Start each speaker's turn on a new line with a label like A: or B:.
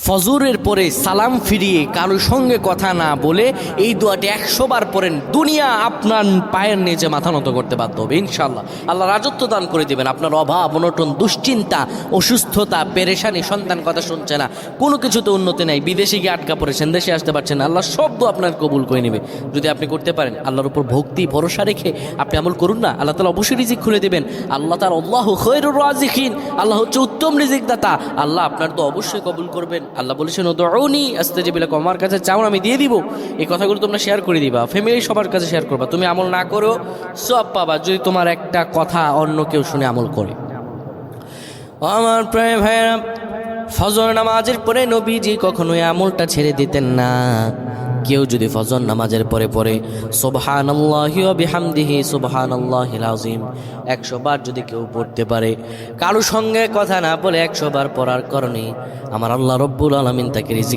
A: ফজরের পরে সালাম ফিরিয়ে কারোর সঙ্গে কথা না বলে এই দোয়াটি 100 বার পড়েন, দুনিয়া আপনার পায়ের নিচে মাথা নত করতে বাধ্য হবে ইনশাআল্লাহ। আল্লাহ রাজত্ব দান করে দিবেন। আপনার অভাব অনটন, দুশ্চিন্তা, অসুস্থতা, পেরেশানি, সন্তান কথা শুনছে না, কোনো কিছুতে উন্নতি নাই, বিদেশে গিয়ে আটকা পড়েছেন, দেশে আসতে পারছেন না, আল্লাহ সব দোয়া আপনার কবুল করে নেবে যদি আপনি করতে পারেন। আল্লাহর উপর ভক্তি ভরসা রেখে আপনি আমল করুন না, আল্লাহ তাআলা অবশ্যই রিজিক খুলে দেবেন। আল্লাহ তাআলা আল্লাহু খায়রুর রাজিকিন, আল্লাহ হচ্ছে উত্তম রিজিক দাতা। আল্লাহ আপনার তো অবশ্যই কবুল করবেন। আল্লাহ বলেছেন উদউনি আস্তাজিব লাকুম, আমার কাছে চাও আমি দিয়ে দিব। এই কথাগুলো তোমরা শেয়ার করে দিবা, ফ্যামিলি সবার কাছে শেয়ার করবা। তুমি আমল না করো সব পাবা যদি তোমার একটা কথা অন্য কেউ শুনে আমল করে। আমার প্রায় ভাইরা, ফজর নামাজের পরে নবীজি কখনোই আমলটা ছেড়ে দিতেন না। কেউ যদি ফজর নামাজের পরে পরে সুবহানাল্লাহি ওয়া বিহামদিহি সুবহানাল্লাহিল আযীম 100 বার যদি কেউ পড়তে পারে, কারো সঙ্গে কথা না বলে 100 বার পড়ার কারণে আমার আল্লাহ রব্বুল আলামিন তাকে রিজিক